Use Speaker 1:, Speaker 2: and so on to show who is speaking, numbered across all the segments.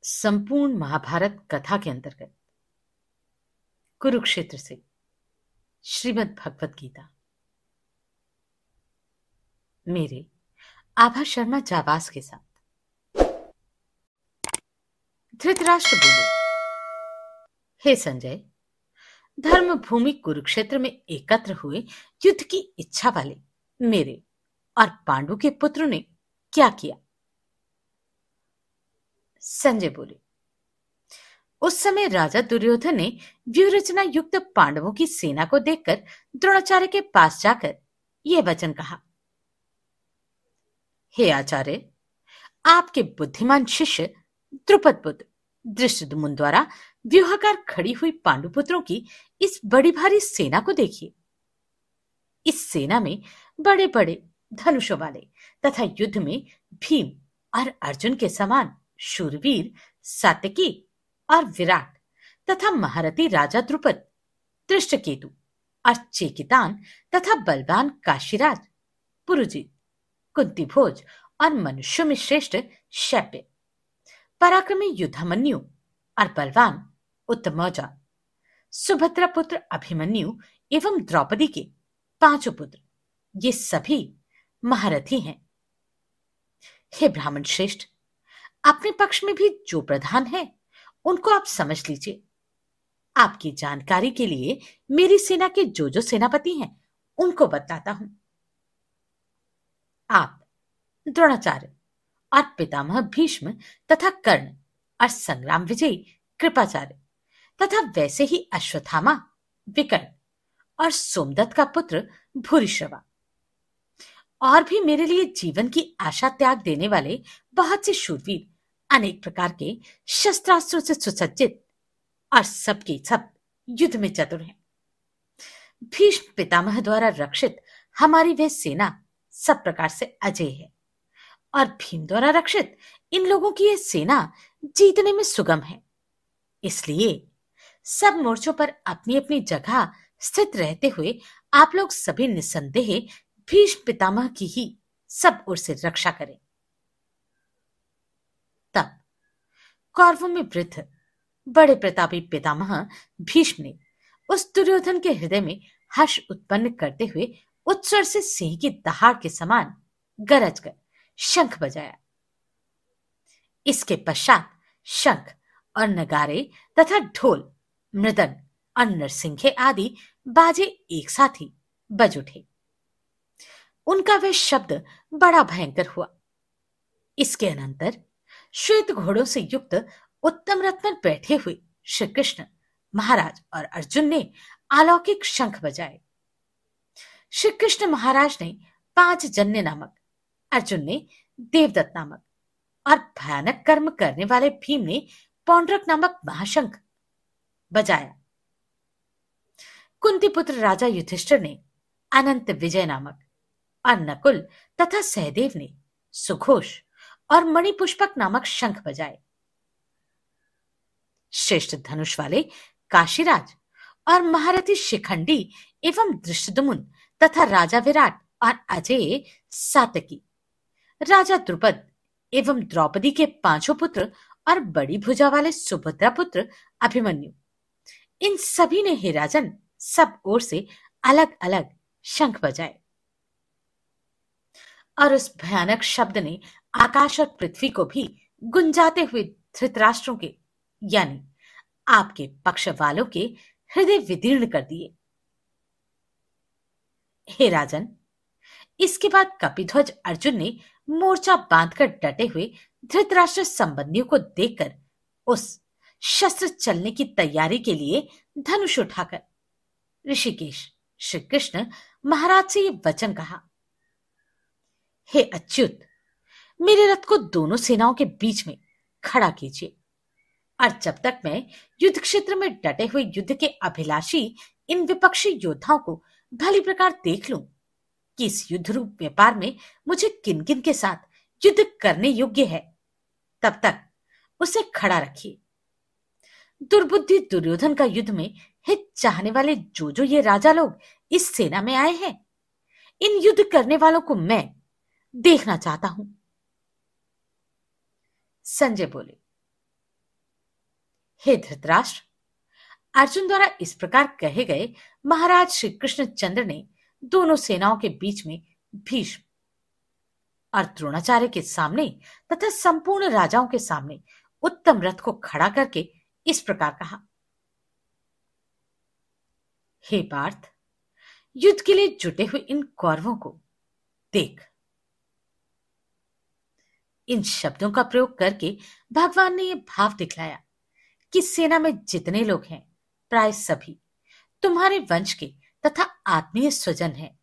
Speaker 1: संपूर्ण महाभारत कथा के अंतर्गत कुरुक्षेत्र से श्रीमद् भगवत गीता मेरे आभा शर्मा जाबाज के साथ। धृतराष्ट्र बोले, हे संजय, धर्म भूमि कुरुक्षेत्र में एकत्र हुए युद्ध की इच्छा वाले मेरे और पांडु के पुत्र ने क्या किया? संजय बोले, उस समय राजा दुर्योधन ने व्यूहरचना युक्त पांडवों की सेना को देखकर द्रोणाचार्य के पास जाकर यह वचन कहा, हे आचार्य, आपके बुद्धिमान शिष्य द्रुपद पुत्र धृष्टद्युम्न द्वारा व्यूहाकार खड़ी हुई पांडुपुत्रों की इस बड़ी भारी सेना को देखिए। इस सेना में बड़े बड़े धनुषों वाले तथा युद्ध में भीम और अर्जुन के समान शूरवीर सात्यकी और विराट तथा महारथी राजा द्रुपद, दृष्टकेतु और चेकितान तथा बलवान काशीराज, पुरुजित, कुंतीभोज और मनुष्यों में श्रेष्ठ शैब्य, पराक्रमी युद्धामन्यु और बलवान उत्तमौजा, सुभद्रा पुत्र अभिमन्यु एवं द्रौपदी के पांचों पुत्र, ये सभी महारथी हैं। हे ब्राह्मण श्रेष्ठ, अपने पक्ष में भी जो प्रधान है उनको आप समझ लीजिए। आपकी जानकारी के लिए मेरी सेना के जो जो सेनापति हैं उनको बताता हूं। आप द्रोणाचार्य और पितामह भीष्म तथा कर्ण और संग्राम विजयी कृपाचार्य तथा वैसे ही अश्वत्थामा, विकर्ण और सोमदत्त का पुत्र भूरिश्रवा और भी मेरे लिए जीवन की आशा त्याग देने वाले बहुत से शूरवीर अनेक प्रकार के शस्त्रास्त्रों से सुसज्जित और सबके सब युद्ध में चतुर हैं। भीष्म पितामह द्वारा रक्षित हमारी वह सेना सब प्रकार से अजेय है और भीम द्वारा रक्षित इन लोगों की यह सेना जीतने में सुगम है। इसलिए सब मोर्चों पर अपनी अपनी जगह स्थित रहते हुए आप लोग सभी निसंदेह भीष्म पितामह की ही सब ओर से रक्षा करें। तब कौरवों में वृद्ध बड़े प्रतापी पितामह भीष्म ने उस दुर्योधन के हृदय में हर्ष उत्पन्न करते हुए उत्सर से सिंह की दहाड़ के समान गरज कर शंख बजाया। इसके पश्चात शंख और नगारे तथा ढोल, मृदंग और नरसिंघे आदि बाजे एक साथ ही बज उठे। उनका वह शब्द बड़ा भयंकर हुआ। इसके अनंतर श्वेत घोड़ों से युक्त उत्तम रथ पर बैठे हुए श्री कृष्ण महाराज और अर्जुन ने अलौकिक शंख बजाए। श्री कृष्ण महाराज ने पांचजन्य नामक, अर्जुन ने देवदत्त नामक और भयानक कर्म करने वाले भीम ने पौंड्रक नामक महाशंख बजाया। कुंती पुत्र राजा युधिष्ठिर ने अनंत विजय नामक और नकुल तथा सहदेव ने सुघोष और मणिपुष्पक नामक शंख बजाए। श्रेष्ठ धनुष वाले काशीराज और महारथी शिखंडी एवं धृष्टद्युम्न तथा राजा विराट और अजेय सात्यकी, राजा द्रुपद एवं द्रौपदी के पांचों पुत्र और बड़ी भुजा वाले सुभद्रा पुत्र अभिमन्यु, इन सभी ने हे राजन सब ओर से अलग अलग शंख बजाए और उस भयानक शब्द ने आकाश और पृथ्वी को भी गुंजाते हुए धृतराष्ट्रों के यानी आपके पक्ष वालों के हृदय विदीर्ण कर दिए। हे राजन, इसके बाद कपिध्वज अर्जुन ने मोर्चा बांधकर डटे हुए धृतराष्ट्र संबंधियों को देखकर उस शस्त्र चलने की तैयारी के लिए धनुष उठाकर ऋषिकेश श्री कृष्ण महाराज से ये वचन कहा, हे अच्युत, मेरे रथ को दोनों सेनाओं के बीच में खड़ा कीजिए और जब तक मैं युद्ध क्षेत्र में डटे हुए युद्ध के अभिलाषी इन विपक्षी योद्धाओं को भली प्रकार देख लूं कि इस युद्ध रूप व्यापार में मुझे किन किन के साथ युद्ध करने योग्य है, तब तक उसे खड़ा रखिए। दुर्बुद्धि दुर्योधन का युद्ध में हित चाहने वाले जो जो ये राजा लोग इस सेना में आए हैं, इन युद्ध करने वालों को मैं देखना चाहता हूं। संजय बोले, हे धृतराष्ट्र, अर्जुन द्वारा इस प्रकार कहे गए महाराज श्री कृष्णचंद्र ने दोनों सेनाओं के बीच में भीष्म और द्रोणाचार्य के सामने तथा संपूर्ण राजाओं के सामने उत्तम रथ को खड़ा करके इस प्रकार कहा, हे पार्थ, युद्ध के लिए जुटे हुए इन कौरवों को देख। इन शब्दों का प्रयोग करके भगवान ने यह भाव दिखलाया कि सेना में जितने लोग हैं प्राय सभी तुम्हारे वंश के तथा आत्मीय स्वजन हैं।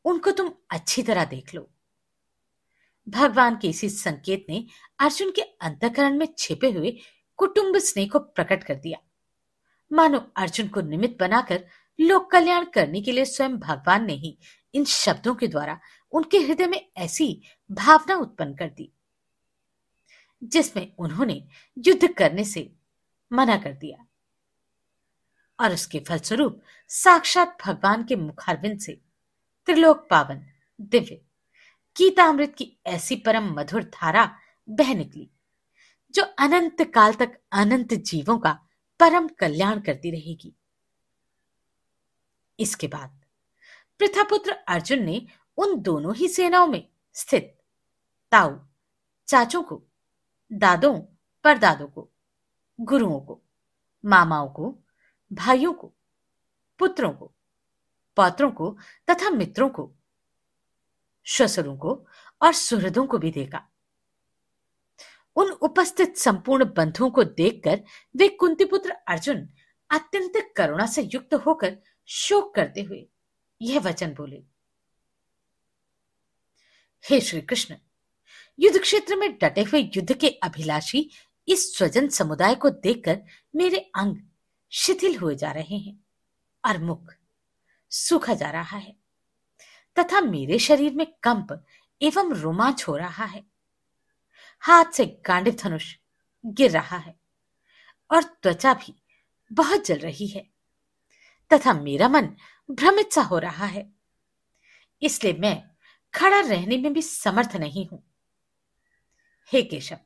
Speaker 1: उनको तुम अच्छी तरह देख लो। भगवान के इसी संकेत ने अर्जुन के अंतःकरण में छिपे हुए कुटुंब स्नेह को प्रकट कर दिया। मानो अर्जुन को निमित्त बनाकर लोक कल्याण करने के लिए स्वयं भगवान ने ही इन शब्दों के द्वारा उनके हृदय में ऐसी भावना उत्पन्न कर दी जिसमें उन्होंने युद्ध करने से मना कर दिया, और उसके फलस्वरूप साक्षात भगवान के मुखारविंद से त्रिलोक पावन दिव्य गीतामृत की ऐसी परम मधुर धारा बह निकली जो अनंत काल तक अनंत जीवों का परम कल्याण करती रहेगी। इसके बाद प्रथापुत्र अर्जुन ने उन दोनों ही सेनाओं में स्थित ताऊ, चाचों को, दादों, परदादों को, गुरुओं को, मामाओं को, भाइयों को, पुत्रों को, पौत्रों को तथा मित्रों को, श्वशुरों को और सुहृदों को भी देखा। उन उपस्थित संपूर्ण बंधुओं को देखकर वे कुंतीपुत्र अर्जुन अत्यंत करुणा से युक्त होकर शोक करते हुए यह वचन बोले, हे श्री कृष्ण, युद्ध क्षेत्र में डटे हुए युद्ध के अभिलाषी इस स्वजन समुदाय को देखकर मेरे अंग शिथिल हुए जा रहे हैं और मुख सूखा जा रहा है तथा मेरे शरीर में कंप एवं रोमांच हो रहा है। हाथ से गांडीव धनुष गिर रहा है और त्वचा भी बहुत जल रही है तथा मेरा मन भ्रमित सा हो रहा है, इसलिए मैं खड़ा रहने में भी समर्थ नहीं हूं। हे केशव,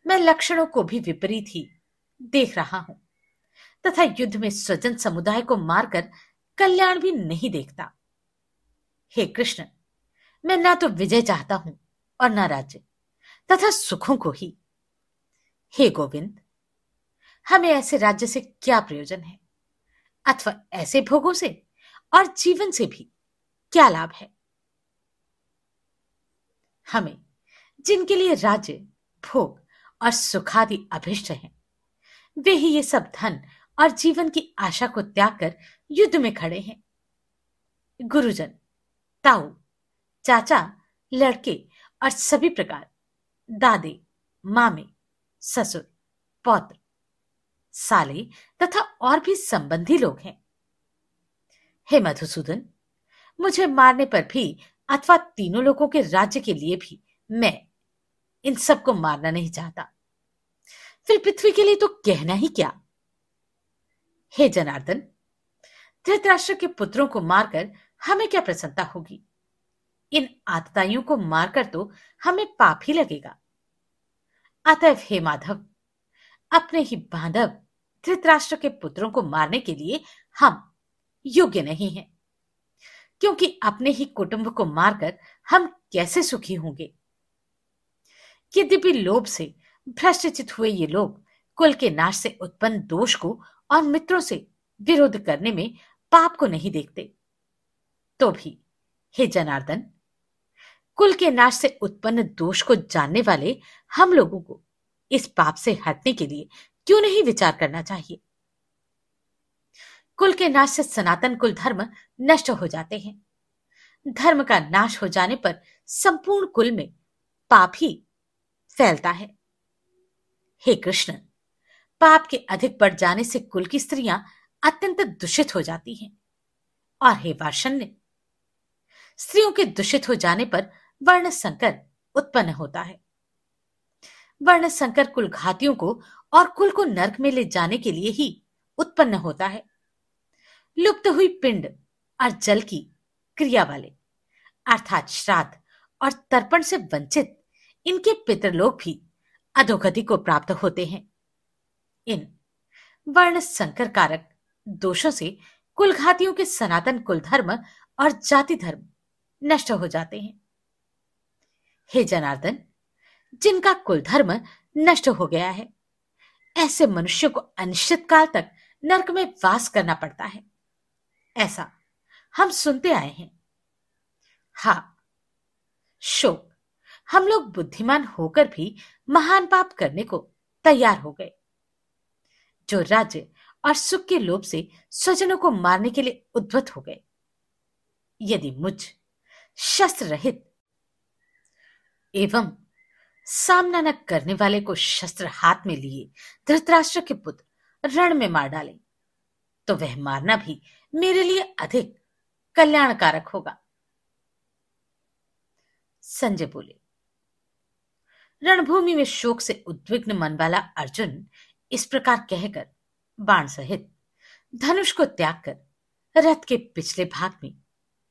Speaker 1: मैं लक्षणों को भी विपरीत ही देख रहा हूं तथा युद्ध में स्वजन समुदाय को मारकर कल्याण भी नहीं देखता। हे कृष्ण, मैं ना तो विजय चाहता हूं और ना राज्य तथा सुखों को ही। हे गोविंद, हमें ऐसे राज्य से क्या प्रयोजन है अथवा ऐसे भोगों से और जीवन से भी क्या लाभ है। हमें जिनके लिए राज्य, भोग और सुखादि अभिष्ट हैं, वे ही ये सब धन और जीवन की आशा को त्याग कर युद्ध में खड़े हैं। गुरुजन, ताऊ, चाचा, लड़के और सभी प्रकार दादे, मामे, ससुर, पौत्र, साले तथा और भी संबंधी लोग हैं। हे मधुसूदन, मुझे मारने पर भी अथवा तीनों लोगों के राज्य के लिए भी मैं इन सबको मारना नहीं चाहता। फिर पृथ्वी के लिए तो कहना ही क्या। हे जनार्दन, धृतराष्ट्र के पुत्रों को मारकर हमें क्या प्रसन्नता होगी। इन आतताइयों को मारकर तो हमें पाप ही लगेगा। अतएव हे माधव, अपने ही बांधव धृतराष्ट्र के पुत्रों को मारने के लिए हम योग्य नहीं हैं, क्योंकि अपने ही कुटुंब को मारकर हम कैसे सुखी होंगे। यद्यपि लोभ से भ्रष्टचित हुए ये लोग कुल के नाश से उत्पन्न दोष को और मित्रों से विरोध करने में पाप को नहीं देखते, तो भी हे जनार्दन, कुल के नाश से उत्पन्न दोष को जानने वाले हम लोगों को इस पाप से हटने के लिए क्यों नहीं विचार करना चाहिए। कुल के नाश से सनातन कुल धर्म नष्ट हो जाते हैं। धर्म का नाश हो जाने पर संपूर्ण कुल में पाप ही फैलता है। हे कृष्ण, पाप के अधिक बढ़ जाने से कुल की स्त्रियां अत्यंत दूषित हो जाती हैं। और हे वार्ष्ण्य, स्त्रियों के दूषित हो जाने पर वर्ण संकर उत्पन्न होता है। वर्ण संकर कुल घातियों को और कुल को नरक में ले जाने के लिए ही उत्पन्न होता है। लुप्त हुई पिंड और जल की क्रिया वाले अर्थात श्राद्ध और तर्पण से वंचित इनके पितृलोक भी अधोगति को प्राप्त होते हैं। इन वर्ण संकर कारक दोषों से कुलघातियों के सनातन कुल धर्म और जाति धर्म नष्ट हो जाते हैं। हे जनार्दन, जिनका कुल धर्म नष्ट हो गया है, ऐसे मनुष्य को अनिश्चित काल तक नरक में वास करना पड़ता है, ऐसा हम सुनते आए हैं। हाँ शोक, हम लोग बुद्धिमान होकर भी महान पाप करने को तैयार हो गए, जो राज्य और सुख के लोभ से स्वजनों को मारने के लिए उद्यत हो गए। यदि मुझ शस्त्र रहित एवं सामना न करने वाले को शस्त्र हाथ में लिए धृतराष्ट्र के पुत्र रण में मार डाले, तो वह मारना भी मेरे लिए अधिक कल्याणकारक होगा। संजय बोले, रणभूमि में शोक से उद्विग्न मन वाला अर्जुन इस प्रकार कहकर बाण सहित धनुष को त्याग कर रथ के पिछले भाग में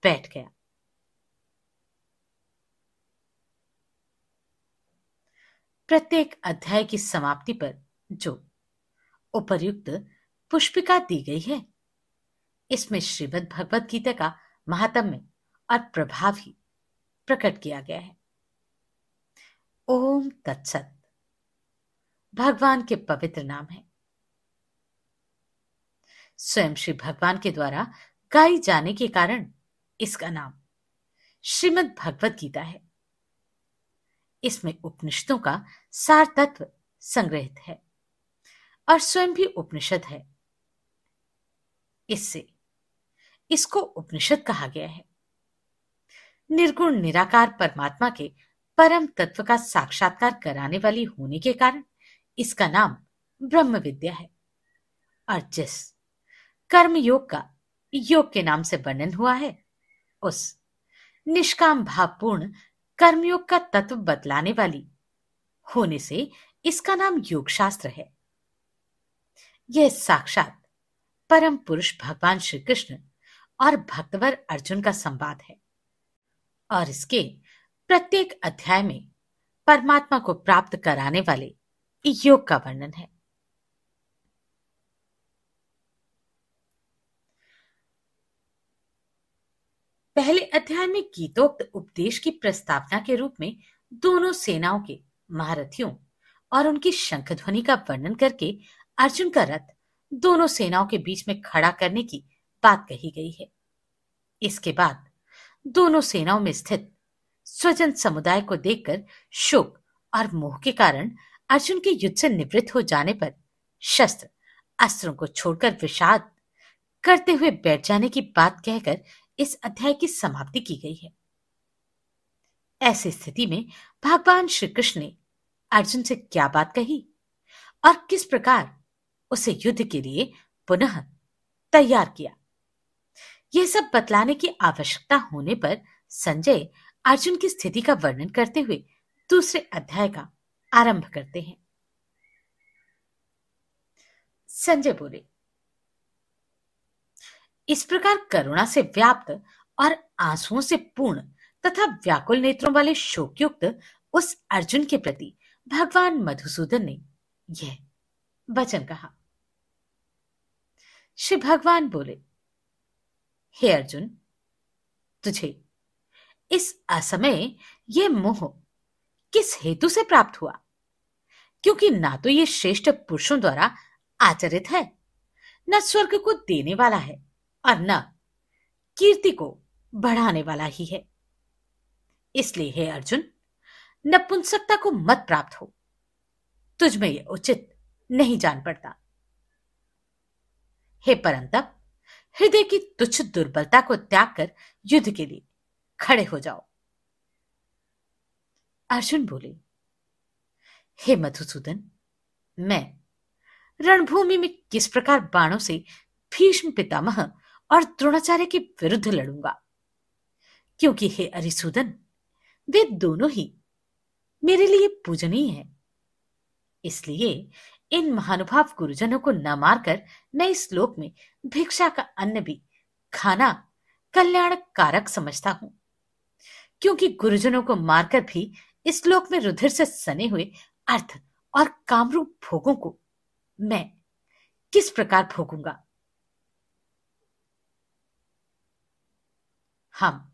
Speaker 1: बैठ गया। प्रत्येक अध्याय की समाप्ति पर जो उपर्युक्त पुष्पिका दी गई है, इसमें श्रीमद् भगवद गीता का महात्म्य और प्रभाव ही प्रकट किया गया है। ओम तत्सत भगवान के पवित्र नाम है। स्वयं श्री भगवान के द्वारा गाई जाने के कारण इसका नाम श्रीमद् भगवद गीता है। इसमें उपनिषदों का सार तत्व संग्रहित है और स्वयं भी उपनिषद है। इससे इसको उपनिषद कहा गया है। निर्गुण निराकार परमात्मा के परम तत्व का साक्षात्कार कराने वाली होने के कारण इसका नाम ब्रह्म विद्या है। और जिस कर्म योग का योग के नाम से वर्णन हुआ है, उस निष्काम भावपूर्ण कर्मयोग का तत्व बतलाने वाली होने से इसका नाम योग शास्त्र है। यह साक्षात परम पुरुष भगवान श्री कृष्ण और भक्तवर अर्जुन का संवाद है और इसके प्रत्येक अध्याय में परमात्मा को प्राप्त कराने वाले योग का वर्णन है। पहले अध्याय में गीतोक्त उपदेश की प्रस्तावना के रूप में दोनों सेनाओं के महारथियों और उनकी शंखध्वनि का वर्णन करके अर्जुन का रथ दोनों सेनाओं के बीच में खड़ा करने की बात कही गई है। इसके बाद दोनों सेनाओं में स्थित स्वजन समुदाय को देखकर शोक और मोह के कारण अर्जुन के युद्ध से निवृत्त हो जाने पर शस्त्र अस्त्रों को छोड़कर विषाद करते हुए बैठ जाने की बात कहकर इस अध्याय की समाप्ति की गई है। ऐसी स्थिति में भगवान श्री कृष्ण ने अर्जुन से क्या बात कही और किस प्रकार उसे युद्ध के लिए पुनः तैयार किया, यह सब बतलाने की आवश्यकता होने पर संजय अर्जुन की स्थिति का वर्णन करते हुए दूसरे अध्याय का आरंभ करते हैं। संजय बोले, इस प्रकार करुणा से व्याप्त और आंसुओं से पूर्ण तथा व्याकुल नेत्रों वाले शोकयुक्त उस अर्जुन के प्रति भगवान मधुसूदन ने यह वचन कहा। श्री भगवान बोले, हे अर्जुन, तुझे इस असमय यह मोह किस हेतु से प्राप्त हुआ? क्योंकि ना तो ये श्रेष्ठ पुरुषों द्वारा आचरित है, न स्वर्ग को देने वाला है और न कीर्ति को बढ़ाने वाला ही है। इसलिए हे अर्जुन, नपुंसकता को मत प्राप्त हो, तुझ में यह उचित नहीं जान पड़ता। हे परंतप, हृदय की तुच्छ दुर्बलता को त्याग कर युद्ध के लिए खड़े हो जाओ। अर्जुन बोले, हे मधुसूदन, मैं रणभूमि में किस प्रकार बाणों से भीष्म पितामह और द्रोणाचार्य के विरुद्ध लड़ूंगा, क्योंकि हे अरिसूदन, वे दोनों ही मेरे लिए पूजनीय हैं। इसलिए इन महानुभाव गुरुजनों को न मारकर मैं इस लोक में भिक्षा का अन्न भी खाना कल्याण कारक समझता हूं, क्योंकि गुरुजनों को मारकर भी इस लोक में रुधिर से सने हुए अर्थ और कामरूप भोगों को मैं किस प्रकार भोगूंगा। हम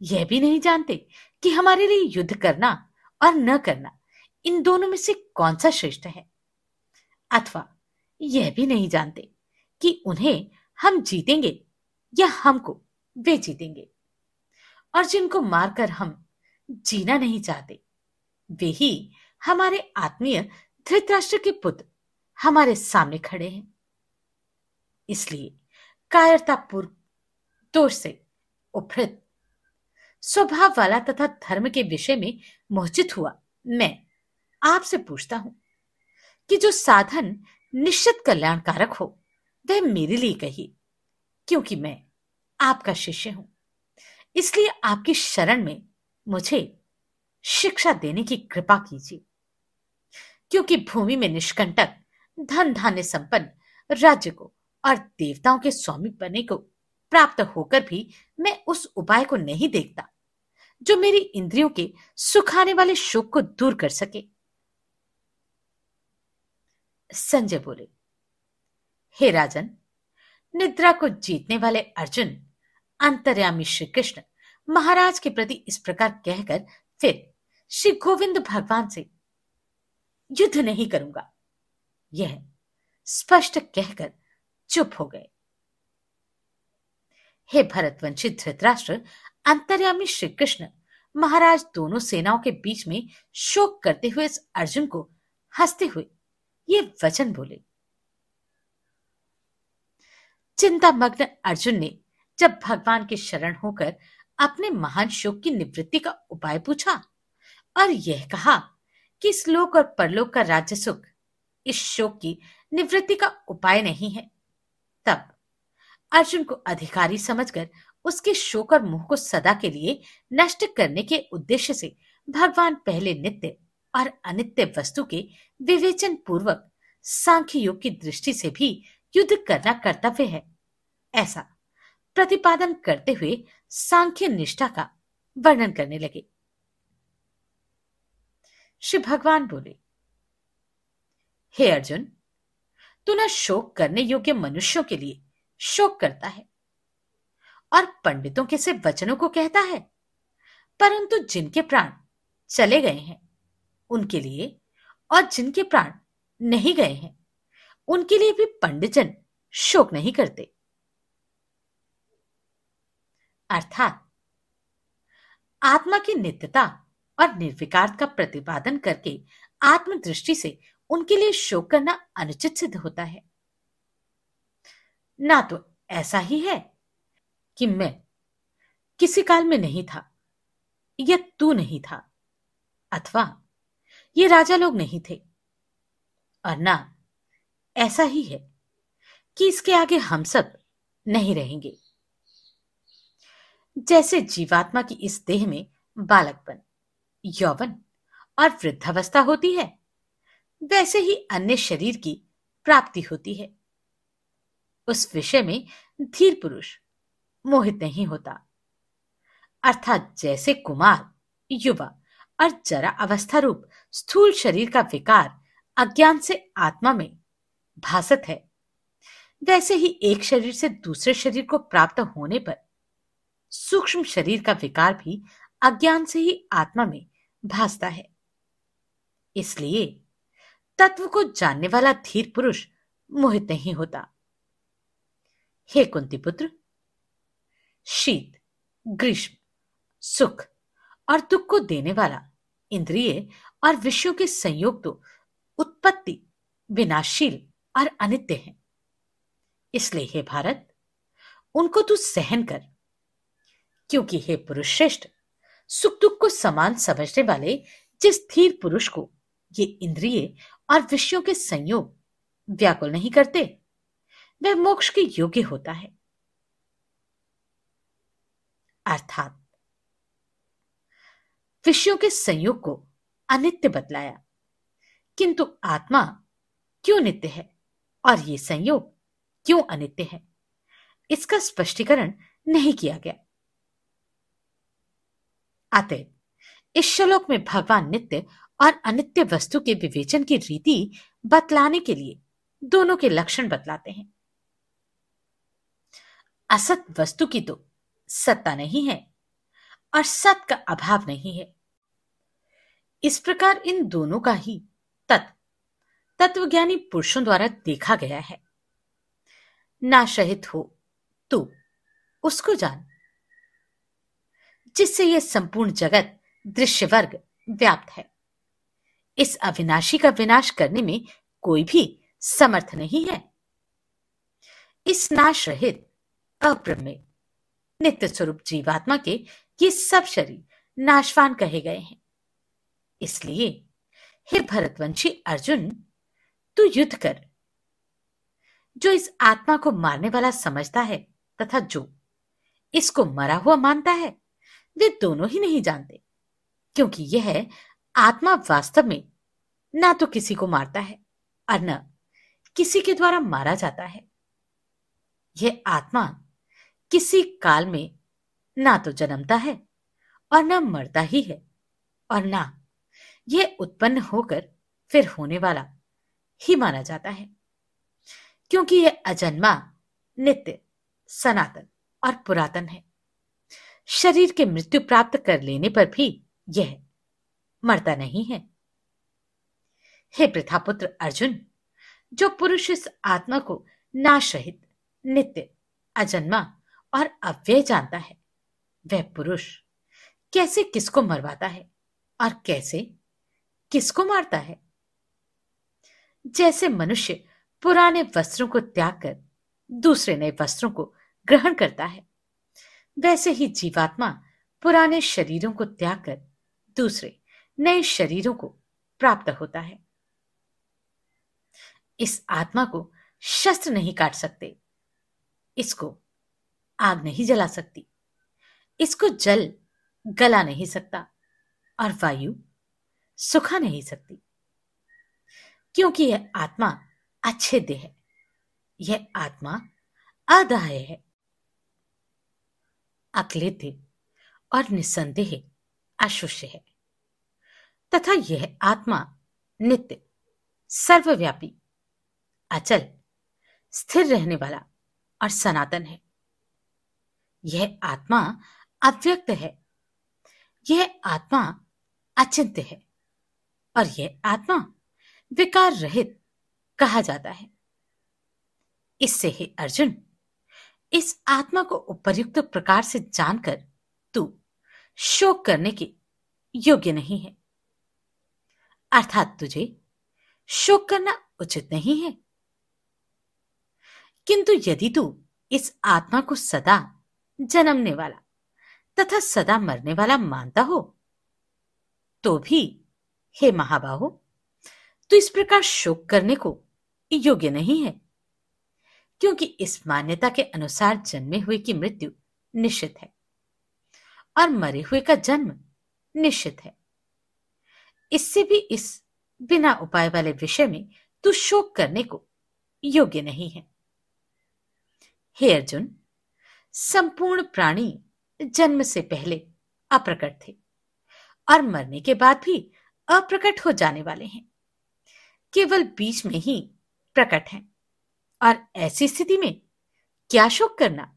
Speaker 1: यह भी नहीं जानते कि हमारे लिए युद्ध करना और न करना, इन दोनों में से कौन सा श्रेष्ठ है। अथवा यह भी नहीं जानते कि उन्हें हम जीतेंगे या हमको वे जीतेंगे। और जिनको मारकर हम जीना नहीं चाहते, वे ही हमारे आत्मीय धृतराष्ट्र के पुत्र हमारे सामने खड़े हैं। इसलिए कायरतापूर्व दोष से उपहृत स्वभाव वाला तथा धर्म के विषय में मोहित हुआ मैं आपसे पूछता हूं कि जो साधन निश्चित कल्याणकारक हो वह मेरे लिए कहिए, क्योंकि मैं आपका शिष्य हूं। इसलिए आपकी शरण में मुझे शिक्षा देने की कृपा कीजिए, क्योंकि भूमि में निष्कंटक धन धान्य संपन्न राज्य को और देवताओं के स्वामी बनने को प्राप्त होकर भी मैं उस उपाय को नहीं देखता जो मेरी इंद्रियों के सुखाने वाले शोक को दूर कर सके। संजय बोले, हे राजन, निद्रा को जीतने वाले अर्जुन अंतर्यामी श्री कृष्ण महाराज के प्रति इस प्रकार कहकर फिर श्री गोविंद भगवान से युद्ध नहीं करूंगा यह स्पष्ट कहकर चुप हो गए। हे भरतवंशी धृतराष्ट्र, अंतर्यामी श्री कृष्ण महाराज दोनों सेनाओं के बीच में शोक करते हुए इस अर्जुन को हंसते हुए ये वचन बोले। चिंतामग्न अर्जुन ने जब भगवान के शरण होकर अपने महान शोक की निवृत्ति का उपाय पूछा और यह कहा कि इस लोक और परलोक का राज्य सुख इस शोक की निवृत्ति का उपाय नहीं है, तब अर्जुन को अधिकारी समझकर उसके शोक और मोह को सदा के लिए नष्ट करने के उद्देश्य से भगवान पहले नित्य और अनित्य वस्तु के विवेचन पूर्वक सांख्य योग की दृष्टि से भी युद्ध करना कर्तव्य है, ऐसा प्रतिपादन करते हुए सांख्य निष्ठा का वर्णन करने लगे। श्री भगवान बोले, हे अर्जुन, तू न शोक करने योग्य मनुष्यों के लिए शोक करता है और पंडितों के से वचनों को कहता है, परंतु जिनके प्राण चले गए हैं उनके लिए और जिनके प्राण नहीं गए हैं उनके लिए भी पंडितजन शोक नहीं करते। अर्थात आत्मा की नित्यता और निर्विकार का प्रतिपादन करके आत्मदृष्टि से उनके लिए शोक करना अनुचित सिद्ध होता है। ना तो ऐसा ही है कि मैं किसी काल में नहीं था या तू नहीं था, अथवा ये राजा लोग नहीं थे, और ना ऐसा ही है कि इसके आगे हम सब नहीं रहेंगे। जैसे जीवात्मा की इस देह में बालकपन, यौवन और वृद्धावस्था होती है, वैसे ही अन्य शरीर की प्राप्ति होती है। उस विषय में धीर पुरुष मोहित नहीं होता। अर्थात जैसे कुमार, युवा और जरा अवस्था रूप स्थूल शरीर का विकार अज्ञान से आत्मा में भासत है, वैसे ही एक शरीर से दूसरे शरीर को प्राप्त होने पर सूक्ष्म शरीर का विकार भी अज्ञान से ही आत्मा में भासता है। इसलिए तत्व को जानने वाला धीर पुरुष मोहित नहीं होता। हे कुंती पुत्र, शीत, ग्रीष्म, सुख और दुख को देने वाला इंद्रिय और विषयों के संयोग तो उत्पत्ति, विनाशशील और अनित्य है। इसलिए हे भारत, उनको तू सहन कर, क्योंकि हे पुरुष श्रेष्ठ, सुख दुख को समान समझने वाले जिस धीर पुरुष को ये इंद्रिय और विषयों के संयोग व्याकुल नहीं करते, वह मोक्ष के योग्य होता है। अर्थात विषयों के संयोग को अनित्य बतलाया, किंतु आत्मा क्यों नित्य है और ये संयोग क्यों अनित्य है, इसका स्पष्टीकरण नहीं किया गया। अतएव इस श्लोक में भगवान नित्य और अनित्य वस्तु के विवेचन की रीति बतलाने के लिए दोनों के लक्षण बतलाते हैं। असत वस्तु की तो सत्ता नहीं है और सत का अभाव नहीं है। इस प्रकार इन दोनों का ही तत्वज्ञानी पुरुषों द्वारा देखा गया है। नाशरहित हो तू उसको जान, जिससे यह संपूर्ण जगत दृश्य वर्ग व्याप्त है। इस अविनाशी का विनाश करने में कोई भी समर्थ नहीं है। इस नाश रहित अप्रमेय नित्य स्वरूप जीवात्मा के ये सब शरीर नाशवान कहे गए हैं। इसलिए हे भरतवंशी अर्जुन, तू युद्ध कर। जो इस आत्मा को मारने वाला समझता है तथा जो इसको मरा हुआ मानता है, वे दोनों ही नहीं जानते, क्योंकि यह आत्मा वास्तव में ना तो किसी को मारता है और न किसी के द्वारा मारा जाता है। यह आत्मा किसी काल में ना तो जन्मता है और न मरता ही है, और ना यह उत्पन्न होकर फिर होने वाला ही माना जाता है, क्योंकि यह अजन्मा, नित्य, सनातन और पुरातन है। शरीर के मृत्यु प्राप्त कर लेने पर भी यह मरता नहीं है। हे पृथापुत्र अर्जुन, जो पुरुष इस आत्मा को नाश रहित, नित्य, अजन्मा और अव्यय जानता है, वह पुरुष कैसे किसको मरवाता है और कैसे किसको मारता है। जैसे मनुष्य पुराने वस्त्रों को त्याग कर दूसरे नए वस्त्रों को ग्रहण करता है, वैसे ही जीवात्मा पुराने शरीरों को त्याग कर दूसरे नए शरीरों को प्राप्त होता है। इस आत्मा को शस्त्र नहीं काट सकते, इसको आग नहीं जला सकती, इसको जल गला नहीं सकता और वायु सुखा नहीं सकती, क्योंकि यह आत्मा अच्छेद्य है। यह आत्मा अदाह्य है, अक्लेद्य और निस्संदेह अशुष्य है, तथा यह आत्मा नित्य, सर्वव्यापी, अचल, स्थिर रहने वाला और सनातन है। यह आत्मा अव्यक्त है, यह आत्मा अचिंत्य है और यह आत्मा विकार रहित कहा जाता है। इससे हे अर्जुन, इस आत्मा को उपर्युक्त प्रकार से जानकर तू शोक करने के योग्य नहीं है, अर्थात तुझे शोक करना उचित नहीं है। किंतु यदि तू इस आत्मा को सदा जन्मने वाला तथा सदा मरने वाला मानता हो, तो भी हे महाबाहो, तू इस प्रकार शोक करने को योग्य नहीं है, क्योंकि इस मान्यता के अनुसार जन्मे हुए की मृत्यु निश्चित है और मरे हुए का जन्म निश्चित है। इससे भी इस बिना उपाय वाले विषय में तू शोक करने को योग्य नहीं है। हे अर्जुन, संपूर्ण प्राणी जन्म से पहले अप्रकट थे और मरने के बाद भी अप्रकट हो जाने वाले हैं, केवल बीच में ही प्रकट हैं, और ऐसी स्थिति में क्या शोक करना।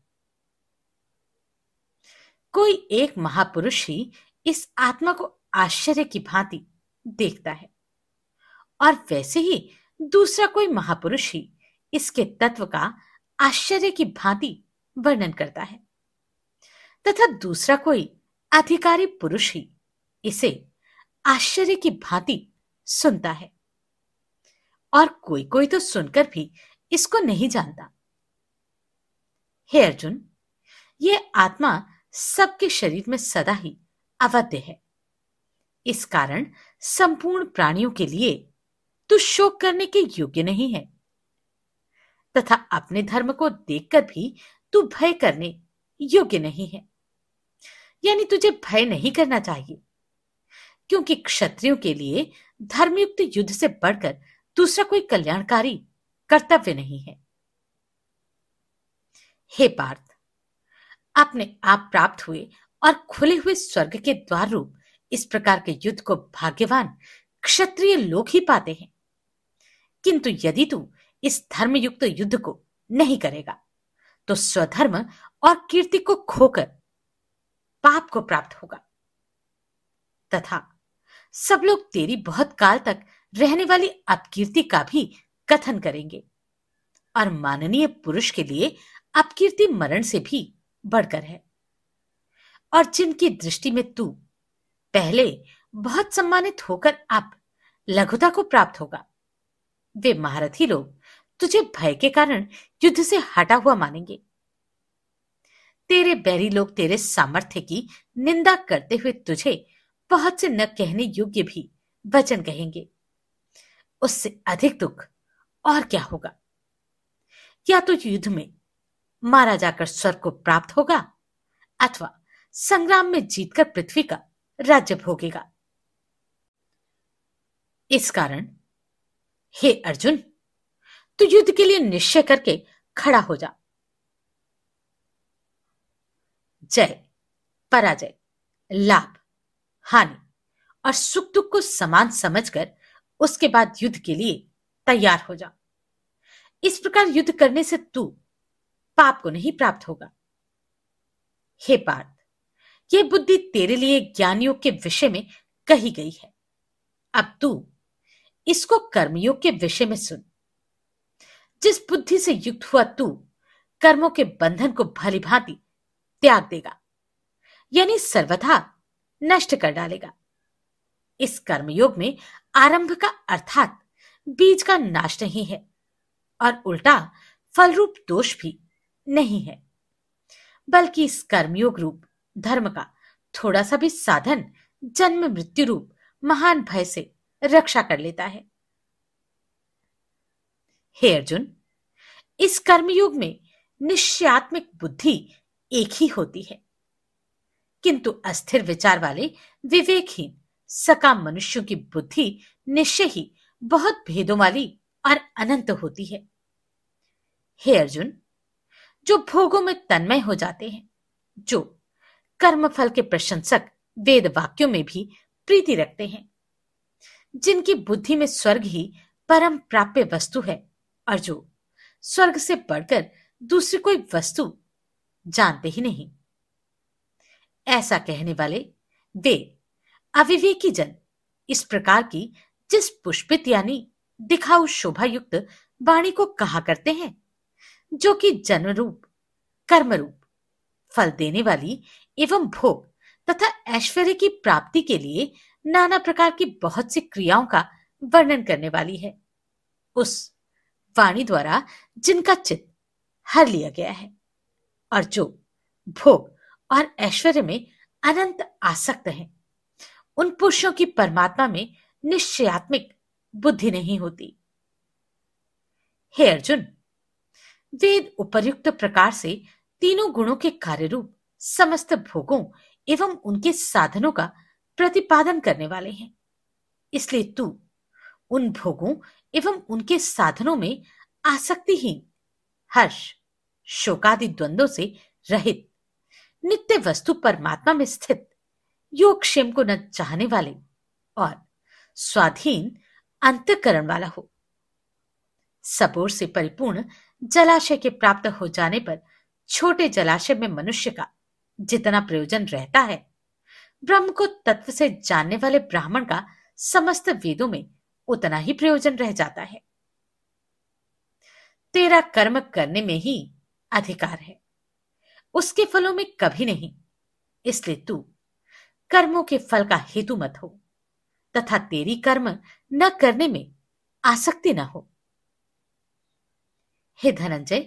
Speaker 1: कोई एक महापुरुष ही इस आत्मा को आश्चर्य की भांति देखता है और वैसे ही दूसरा कोई महापुरुष ही इसके तत्व का आश्चर्य की भांति वर्णन करता है, तथा दूसरा कोई अधिकारी पुरुष ही इसे आश्चर्य की भांति सुनता है, और कोई कोई तो सुनकर भी इसको नहीं जानता। हे अर्जुन, यह आत्मा सबके शरीर में सदा ही अवध्य है। इस कारण संपूर्ण प्राणियों के लिए तू शोक करने के योग्य नहीं है, तथा अपने धर्म को देखकर भी तू भय करने योग्य नहीं है। यानी तुझे भय नहीं करना चाहिए, क्योंकि क्षत्रियों के लिए धर्मयुक्त युद्ध से बढ़कर दूसरा कोई कल्याणकारी कर्तव्य नहीं है। हे पार्थ, अपने आप प्राप्त हुए और खुले हुए स्वर्ग के द्वार रूप इस प्रकार के युद्ध को भाग्यवान क्षत्रिय लोग ही पाते हैं। किंतु यदि तू इस धर्मयुक्त युद्ध को नहीं करेगा तो स्वधर्म और कीर्ति को खोकर पाप को प्राप्त होगा तथा सब लोग तेरी बहुत काल तक रहने वाली अपकीर्ति का भी कथन करेंगे और माननीय पुरुष के लिए अपकीर्ति मरण से भी बढ़कर है। और जिनकी दृष्टि में तू पहले बहुत सम्मानित होकर अब लघुता को प्राप्त होगा, वे महारथी लोग तुझे भय के कारण युद्ध से हटा हुआ मानेंगे। तेरे बैरी लोग तेरे सामर्थ्य की निंदा करते हुए तुझे बहुत से न कहने योग्य भी वचन कहेंगे। उससे अधिक दुख और क्या होगा? या तो युद्ध में मारा जाकर स्वर्ग को प्राप्त होगा अथवा संग्राम में जीतकर पृथ्वी का राज्य भोगेगा। इस कारण हे अर्जुन, तू युद्ध के लिए निश्चय करके खड़ा हो जा। जय, पराजय, लाभ, हानि और सुख दुख को समान समझकर उसके बाद युद्ध के लिए तैयार हो जा। इस प्रकार युद्ध करने से तू पाप को नहीं प्राप्त होगा। हे पार्थ, यह बुद्धि तेरे लिए ज्ञानियों के विषय में कही गई है। अब तू इसको कर्मयोग के विषय में सुन। जिस बुद्धि से युक्त हुआ तू कर्मों के बंधन को भली भांति त्याग देगा, यानी सर्वथा नष्ट कर डालेगा। इस कर्मयोग में आरंभ का अर्थात बीज का नाश नहीं है और उल्टा फल रूप दोष भी नहीं है, बल्कि इस कर्मयोग रूप धर्म का थोड़ा सा भी साधन जन्म मृत्यु रूप महान भय से रक्षा कर लेता है। हे अर्जुन, इस कर्मयोग में निश्चयात्मक बुद्धि एक ही होती है, किंतु अस्थिर विचार वाले विवेकहीन सकाम मनुष्यों की बुद्धि निश्चय ही बहुत भेदों वाली और अनंत होती है। हे अर्जुन, जो भोगों में तन्मय हो जाते हैं, जो कर्मफल के प्रशंसक वेद वाक्यों में भी प्रीति रखते हैं, जिनकी बुद्धि में स्वर्ग ही परम प्राप्य वस्तु है और जो स्वर्ग से बढ़कर दूसरी कोई वस्तु जानते ही नहीं, ऐसा कहने वाले वे अविवेकी जन इस प्रकार की जिस पुष्पित यानी दिखाऊ शोभा युक्त वाणी को कहा करते हैं, जो कि जन्म रूप कर्म रूप फल देने वाली एवं भोग तथा ऐश्वर्य की प्राप्ति के लिए नाना प्रकार की बहुत सी क्रियाओं का वर्णन करने वाली है, उस वाणी द्वारा जिनका चित्त हर लिया गया है और जो भोग और ऐश्वर्य में अनंत आसक्त हैं, उन पुरुषों की परमात्मा में निश्चयात्मक बुद्धि नहीं होती। हे अर्जुन, वेद उपर्युक्त प्रकार से तीनों गुणों के कार्य रूप समस्त भोगों एवं उनके साधनों का प्रतिपादन करने वाले हैं। इसलिए तू उन भोगों एवं उनके साधनों में आसक्तिहीन, हर्ष शोकादि द्वंद्वों से रहित, नित्य वस्तु परमात्मा में स्थित, योगक्षेम को न चाहने वाले और स्वाधीन अंतःकरण वाला हो। सबोर से परिपूर्ण जलाशय के प्राप्त हो जाने पर छोटे जलाशय में मनुष्य का जितना प्रयोजन रहता है, ब्रह्म को तत्व से जानने वाले ब्राह्मण का समस्त वेदों में उतना ही प्रयोजन रह जाता है। तेरा कर्म करने में ही अधिकार है, उसके फलों में कभी नहीं। इसलिए तू कर्मों के फल का हेतु मत हो तथा तेरी कर्म न करने में आसक्ति न हो। हे धनंजय,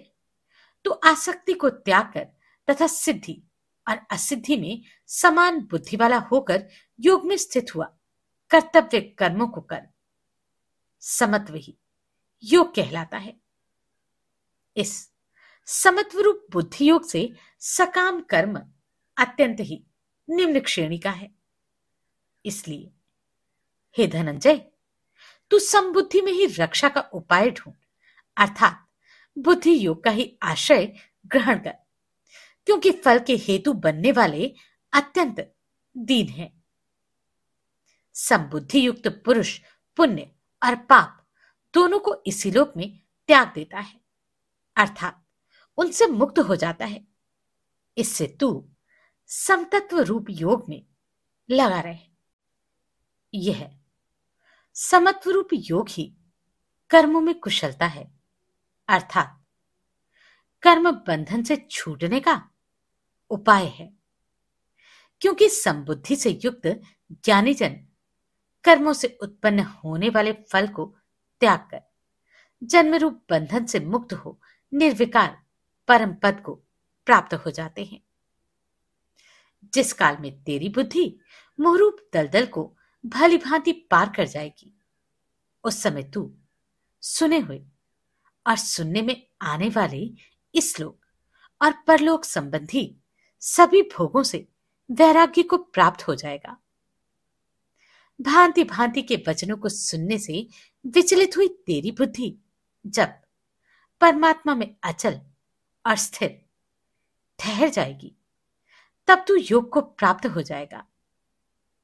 Speaker 1: तू आसक्ति को त्याग कर तथा सिद्धि और असिद्धि में समान बुद्धि वाला होकर योग में स्थित हुआ कर्तव्य कर्मों को कर। समत्व ही योग कहलाता है। इस समत्व रूप बुद्धि योग से सकाम कर्म अत्यंत ही निम्न श्रेणी का है। इसलिए हे धनंजय, तू समबुद्धि में ही रक्षा का उपाय ढूंढ, अर्थात बुद्धि योग का ही आश्रय ग्रहण कर, क्योंकि फल के हेतु बनने वाले अत्यंत दीन हैं। समबुद्धि युक्त पुरुष पुण्य और पाप दोनों को इसी लोक में त्याग देता है, अर्थात उनसे मुक्त हो जाता है। इससे तू समतत्व रूप योग में लगा रहे। यह समत्व रूप योग ही कर्मों में कुशलता है, अर्थात कर्म बंधन से छूटने का उपाय है। क्योंकि समबुद्धि से युक्त ज्ञानी जन कर्मों से उत्पन्न होने वाले फल को त्याग कर जन्म रूप बंधन से मुक्त हो निर्विकार परम पद को प्राप्त हो जाते हैं। जिस काल में तेरी बुद्धि मोहरूप दलदल को भली भांति पार कर जाएगी, उस समय तू सुने हुए और सुनने में आने वाले इस लोक और परलोक संबंधी सभी भोगों से वैराग्य को प्राप्त हो जाएगा। भांति भांति के वचनों को सुनने से विचलित हुई तेरी बुद्धि जब परमात्मा में अचल और स्थिर ठहर जाएगी, तब तू योग को प्राप्त हो जाएगा,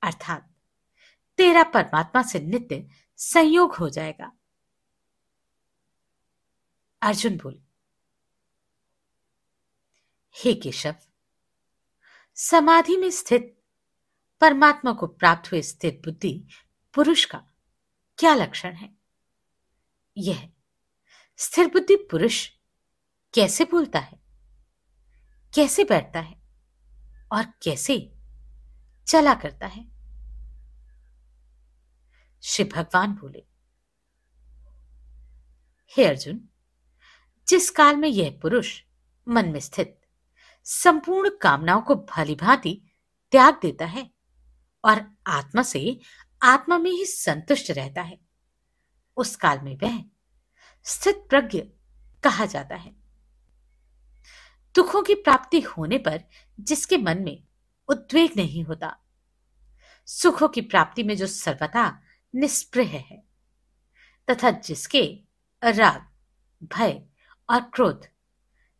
Speaker 1: अर्थात तेरा परमात्मा से नित्य संयोग हो जाएगा। अर्जुन बोले, हे केशव, समाधि में स्थित परमात्मा को प्राप्त हुए स्थिर बुद्धि पुरुष का क्या लक्षण है? यह स्थिर बुद्धि पुरुष कैसे बोलता है, कैसे बैठता है और कैसे चला करता है? श्री भगवान बोले, हे अर्जुन, जिस काल में यह पुरुष मन में स्थित संपूर्ण कामनाओं को भली भांति त्याग देता है और आत्मा से आत्मा में ही संतुष्ट रहता है, उस काल में वह स्थित प्रज्ञ कहा जाता है। दुखों की प्राप्ति होने पर जिसके मन में उद्वेग नहीं होता, सुखों की प्राप्ति में जो सर्वथा निष्प्रह है तथा जिसके राग, भय और क्रोध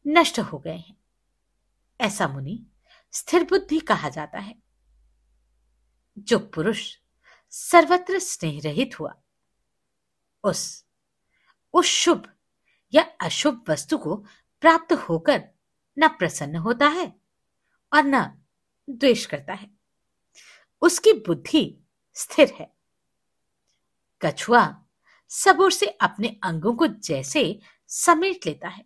Speaker 1: नष्ट हो गए हैं, ऐसा मुनि स्थिर बुद्धि कहा जाता है। जो पुरुष सर्वत्र स्नेह रहित हुआ, उस शुभ या अशुभ वस्तु को प्राप्त होकर न प्रसन्न होता है और न द्वेष करता है, उसकी बुद्धि स्थिर है। कछुआ सब ओर से अपने अंगों को जैसे समेट लेता है,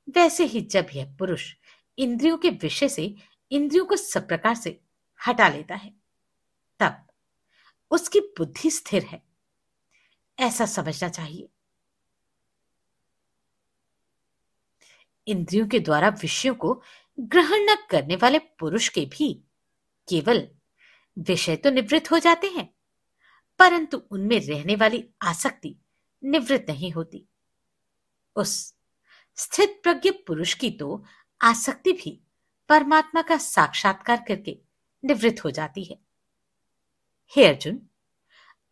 Speaker 1: वैसे ही जब यह पुरुष इंद्रियों के विषय से इंद्रियों को सब प्रकार से हटा लेता है, तब उसकी बुद्धि स्थिर है, ऐसा समझना चाहिए। इंद्रियों के द्वारा विषयों को ग्रहण न करने वाले पुरुष के भी केवल विषय तो निवृत्त हो जाते हैं, परंतु उनमें रहने वाली आसक्ति निवृत्त नहीं होती। उस स्थित प्रज्ञ पुरुष की तो आसक्ति भी परमात्मा का साक्षात्कार करके निवृत्त हो जाती है। हे अर्जुन,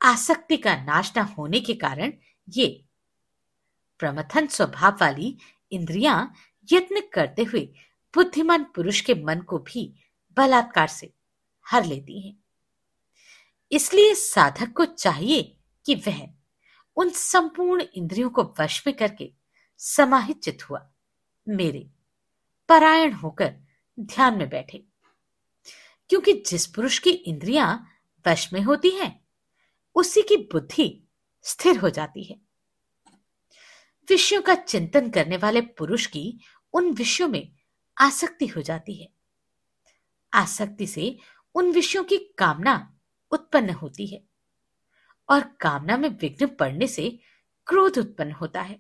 Speaker 1: आसक्ति का नाश न होने के कारण ये प्रमथन स्वभाव वाली इंद्रियां यत्न करते हुए बुद्धिमान पुरुष के मन को भी बलात्कार से हर लेती हैं। इसलिए साधक को चाहिए कि वह उन संपूर्ण इंद्रियों को वश में करके समाहित चित्त हुआ मेरे परायण होकर ध्यान में बैठे। क्योंकि जिस पुरुष की इंद्रियां वश में होती हैं, उसी की बुद्धि स्थिर हो जाती है। विषयों का चिंतन करने वाले पुरुष की उन विषयों में आसक्ति हो जाती है। आसक्ति से उन विषयों की कामना उत्पन्न होती है और कामना में विघ्न पड़ने से क्रोध उत्पन्न होता है।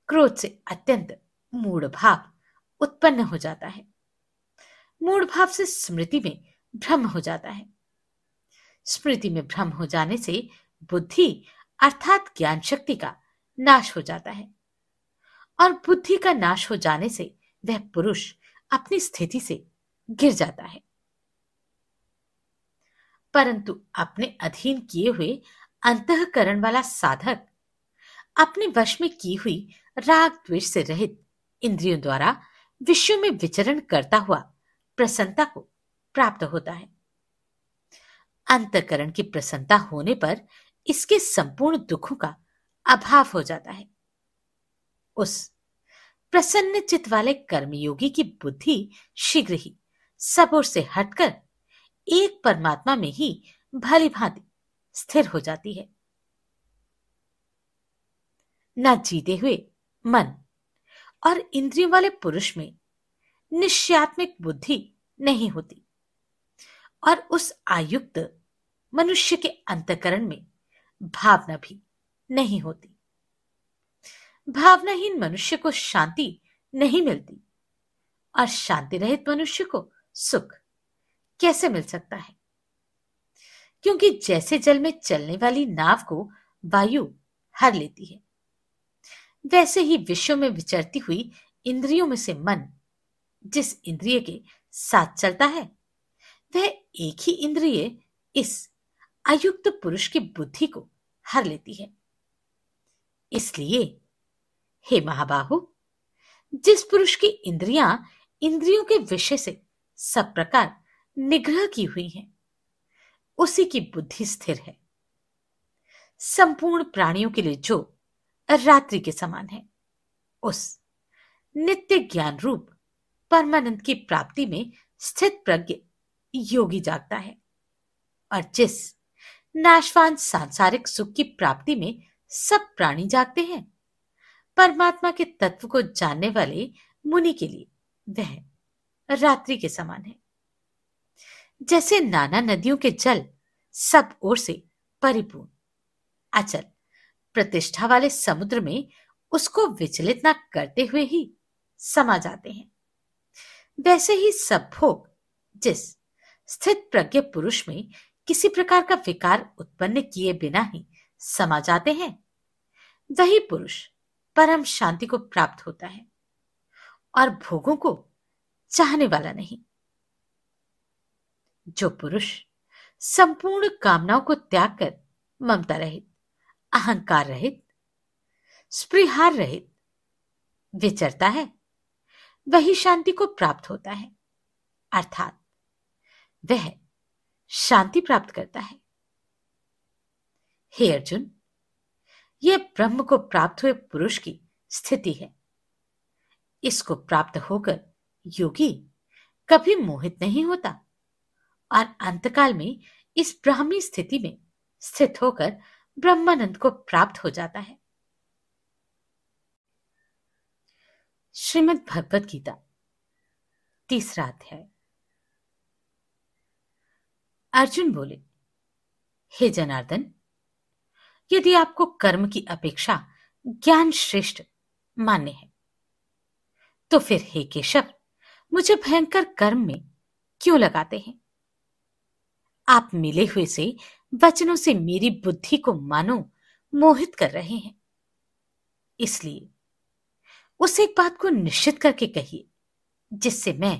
Speaker 1: क्रोध से अत्यंत मूढ़ भाव उत्पन्न हो जाता है। मूढ़ भाव से स्मृति में भ्रम हो जाता है। स्मृति में भ्रम हो जाने से बुद्धि अर्थात ज्ञान शक्ति का नाश हो जाता है और बुद्धि का नाश हो जाने से वह पुरुष अपनी स्थिति से गिर जाता है। परंतु अपने अधीन किए हुए अंतःकरण वाला साधक अपने वश में की हुई राग द्वेष से रहित इंद्रियों द्वारा विषयों में विचरण करता हुआ प्रसन्नता को प्राप्त होता है। अंतःकरण की प्रसन्नता होने पर इसके संपूर्ण दुखों का अभाव हो जाता है। उस प्रसन्न चित्त वाले कर्मयोगी की बुद्धि शीघ्र ही सब ओर से हटकर एक परमात्मा में ही भली भांति स्थिर हो जाती है। न जीते हुए मन और इंद्रियों वाले पुरुष में निश्चयात्मिक बुद्धि नहीं होती और उस आयुक्त मनुष्य के अंतःकरण में भावना भी नहीं होती। भावनाहीन मनुष्य को शांति नहीं मिलती और शांति रहित मनुष्य को सुख कैसे मिल सकता है? क्योंकि जैसे जल में चलने वाली नाव को वायु हर लेती है, वैसे ही विश्व में विचरती हुई इंद्रियों में से मन जिस इंद्रिय के साथ चलता है, वह एक ही इंद्रिय इस अयुक्त पुरुष की बुद्धि को हर लेती है। इसलिए हे महाबाहु, जिस पुरुष की इंद्रियां इंद्रियों के विषय से सब प्रकार निग्रह की हुई हैं, उसी की बुद्धि स्थिर है। संपूर्ण प्राणियों के लिए जो रात्रि के समान है, उस नित्य ज्ञान रूप परमानंद की प्राप्ति में स्थित प्रज्ञ योगी जागता है और जिस नाशवान सांसारिक सुख की प्राप्ति में सब प्राणी जागते हैं, परमात्मा के तत्व को जानने वाले मुनि के लिए वह रात्रि के समान है। जैसे नाना नदियों के जल सब ओर से परिपूर्ण अचल प्रतिष्ठा वाले समुद्र में उसको विचलित न करते हुए ही समा जाते हैं, वैसे ही सब भोग जिस स्थित प्रज्ञ पुरुष में किसी प्रकार का विकार उत्पन्न किए बिना ही समा जाते हैं, वही पुरुष परम शांति को प्राप्त होता है और भोगों को चाहने वाला नहीं। जो पुरुष संपूर्ण कामनाओं को त्याग कर ममता रहित, अहंकार रहित, स्पृहार रहित विचरता है, वही शांति को प्राप्त होता है, अर्थात वह शांति प्राप्त करता है। हे अर्जुन, यह ब्रह्म को प्राप्त हुए पुरुष की स्थिति है। इसको प्राप्त होकर योगी कभी मोहित नहीं होता और अंतकाल में इस ब्राह्मी स्थिति में स्थित होकर ब्रह्मानंद को प्राप्त हो जाता है। श्रीमद् भगवत गीता, तीसरा अध्याय। अर्जुन बोले, हे जनार्दन, यदि आपको कर्म की अपेक्षा ज्ञान श्रेष्ठ मान्य है, तो फिर हे केशव, मुझे भयंकर कर्म में क्यों लगाते हैं? आप मिले हुए से वचनों से मेरी बुद्धि को मानो मोहित कर रहे हैं। इसलिए उस एक बात को निश्चित करके कहिए जिससे मैं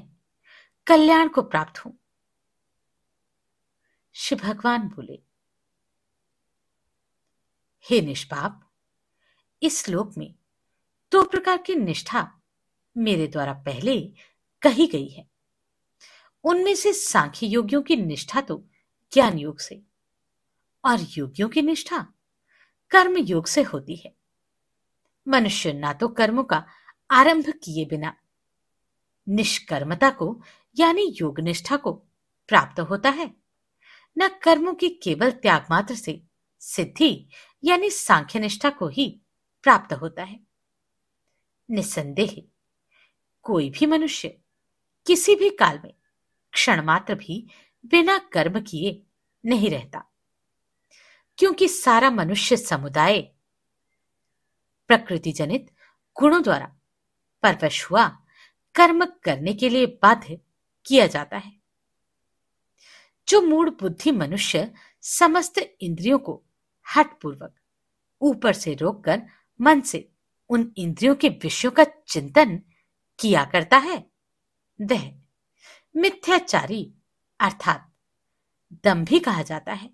Speaker 1: कल्याण को प्राप्त हूं। श्री भगवान बोले, हे निष्पाप, इस श्लोक में 2 प्रकार की निष्ठा मेरे द्वारा पहले कही गई है। उनमें से सांख्य योगियों की निष्ठा तो ज्ञान योग से और योगियों की निष्ठा कर्म योग से होती है। मनुष्य ना तो कर्मों का आरंभ किए बिना निष्कर्मता को यानी योग निष्ठा को प्राप्त होता है, न कर्मों की केवल त्याग मात्र से सिद्धि यानी सांख्य निष्ठा को ही प्राप्त होता है। निसंदेह कोई भी मनुष्य किसी भी काल में क्षण मात्र भी बिना कर्म किए नहीं रहता, क्योंकि सारा मनुष्य समुदाय प्रकृति जनित गुणों द्वारा परवश हुआ कर्म करने के लिए बाध्य किया जाता है। जो मूढ़ बुद्धि मनुष्य समस्त इंद्रियों को हठपूर्वक ऊपर से रोककर मन से उन इंद्रियों के विषयों का चिंतन किया करता है, वह मिथ्याचारी अर्थात दंभी कहा जाता है।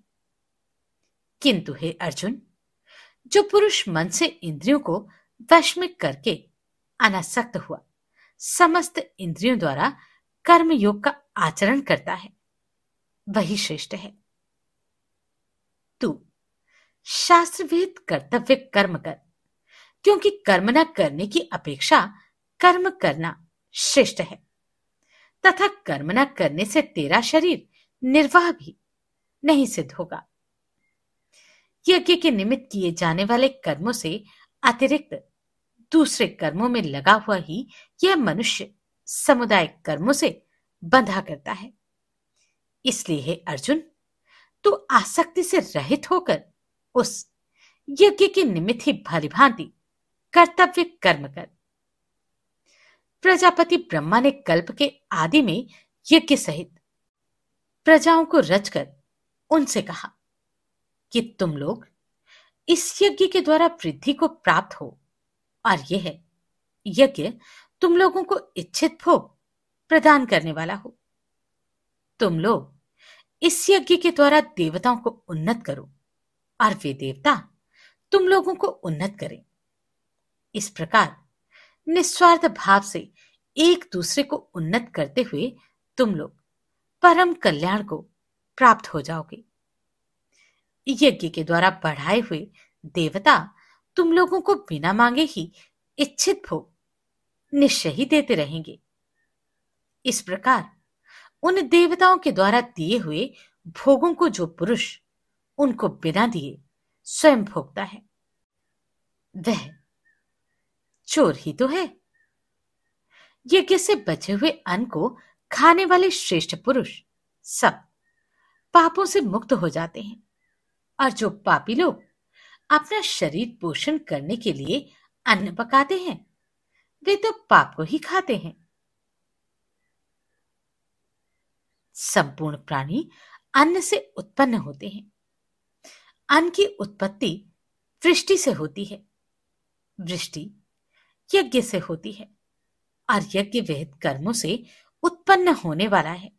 Speaker 1: किंतु हे अर्जुन, जो पुरुष मन से इंद्रियों को वश में करके अनासक्त हुआ समस्त इंद्रियों द्वारा कर्म योग का आचरण करता है, वही श्रेष्ठ है। तू शास्त्रविहित कर्तव्य कर्म कर, क्योंकि कर्म न करने की अपेक्षा कर्म करना श्रेष्ठ है, तथा कर्म न करने से तेरा शरीर निर्वाह भी नहीं सिद्ध होगा। यज्ञ के निमित्त किए जाने वाले कर्मों से अतिरिक्त दूसरे कर्मों में लगा हुआ ही यह मनुष्य समुदाय कर्मों से बंधा करता है। इसलिए हे अर्जुन, तू आसक्ति से रहित होकर उस यज्ञ के निमित्त ही भलीभांति कर्तव्य कर्म कर। प्रजापति ब्रह्मा ने कल्प के आदि में यज्ञ सहित प्रजाओं को रचकर उनसे कहा कि तुम लोग इस यज्ञ के द्वारा वृद्धि को प्राप्त हो, और यह यज्ञ तुम लोगों को इच्छित भोग प्रदान करने वाला हो। तुम लोग इस यज्ञ के द्वारा देवताओं को उन्नत करो, और वे देवता तुम लोगों को उन्नत करें। इस प्रकार निस्वार्थ भाव से एक दूसरे को उन्नत करते हुए तुम लोग परम कल्याण को प्राप्त हो जाओगे। यज्ञ के द्वारा बढ़ाए हुए देवता तुम लोगों को बिना मांगे ही इच्छित भोग निश्चय ही देते रहेंगे। इस प्रकार उन देवताओं के द्वारा दिए हुए भोगों को जो पुरुष उनको बिना दिए स्वयं भोगता है, वह चोर ही तो है। यज्ञ से बचे हुए अन्न को खाने वाले श्रेष्ठ पुरुष सब पापों से मुक्त हो जाते हैं, और जो पापी लोग अपना शरीर पोषण करने के लिए अन्न पकाते हैं, वे तो पाप को ही खाते हैं। संपूर्ण प्राणी अन्न से उत्पन्न होते हैं। अन्न की उत्पत्ति वृष्टि से होती है, वृष्टि यज्ञ से होती है, और यज्ञ विहित कर्मों से उत्पन्न होने वाला है।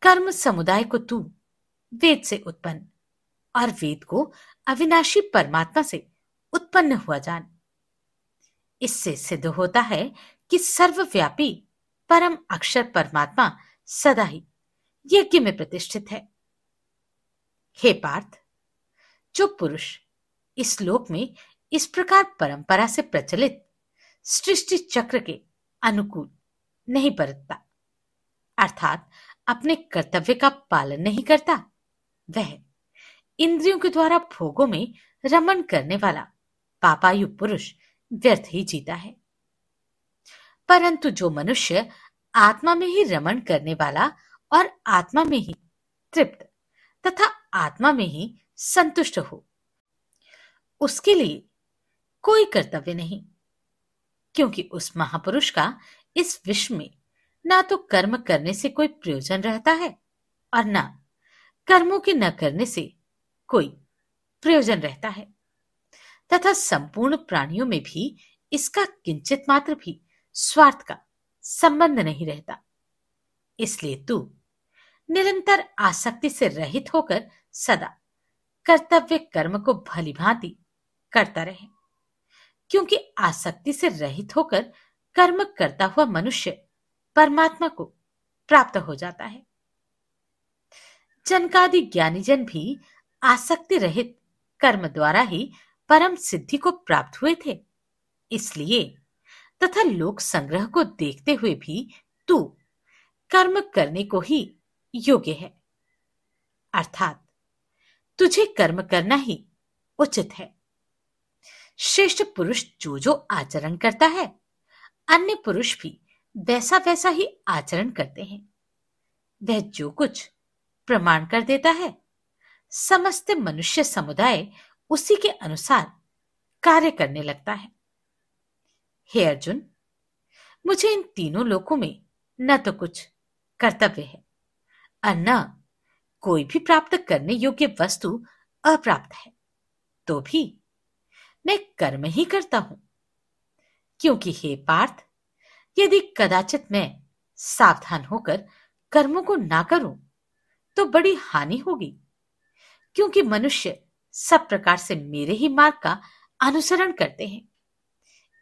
Speaker 1: कर्म समुदाय को तू वेद से उत्पन्न और वेद को अविनाशी परमात्मा से उत्पन्न हुआ जान। इससे सिद्ध होता है कि सर्वव्यापी परम अक्षर परमात्मा सदा ही यज्ञ में प्रतिष्ठित है। हे पार्थ, जो पुरुष इस लोक में इस प्रकार परंपरा से प्रचलित सृष्टि चक्र के अनुकूल नहीं बरतता, अर्थात अपने कर्तव्य का पालन नहीं करता, वह इंद्रियों के द्वारा भोगों में रमण करने वाला पापायु पुरुष व्यर्थ ही जीता है। परंतु जो मनुष्य आत्मा में ही रमण करने वाला और आत्मा में ही तृप्त तथा आत्मा में ही संतुष्ट हो, उसके लिए कोई कर्तव्य नहीं, क्योंकि उस महापुरुष का इस विश्व में ना तो कर्म करने से कोई प्रयोजन रहता है और ना कर्मों के न करने से कोई प्रयोजन रहता है, तथा संपूर्ण प्राणियों में भी इसका किंचित मात्र भी स्वार्थ का संबंध नहीं रहता। इसलिए तू निरंतर आसक्ति से रहित होकर सदा कर्तव्य कर्म को भलीभांति करता रहे, क्योंकि आसक्ति से रहित होकर कर्म करता हुआ मनुष्य परमात्मा को प्राप्त हो जाता है। जनकादि ज्ञानीजन भी आसक्ति रहित कर्म द्वारा ही परम सिद्धि को प्राप्त हुए थे। इसलिए तथा लोक संग्रह को देखते हुए भी तू कर्म करने को ही योग्य है, अर्थात तुझे कर्म करना ही उचित है। श्रेष्ठ पुरुष जो जो आचरण करता है, अन्य पुरुष भी वैसा वैसा ही आचरण करते हैं। वह जो कुछ प्रमाण कर देता है, समस्त मनुष्य समुदाय उसी के अनुसार कार्य करने लगता है। हे अर्जुन, मुझे इन तीनों लोकों में न तो कुछ कर्तव्य है और न कोई भी प्राप्त करने योग्य वस्तु अप्राप्त है, तो भी मैं कर्म ही करता हूं, क्योंकि हे पार्थ, यदि कदाचित मैं सावधान होकर कर्मों को ना करूं तो बड़ी हानि होगी, क्योंकि मनुष्य सब प्रकार से मेरे ही मार्ग का अनुसरण करते हैं।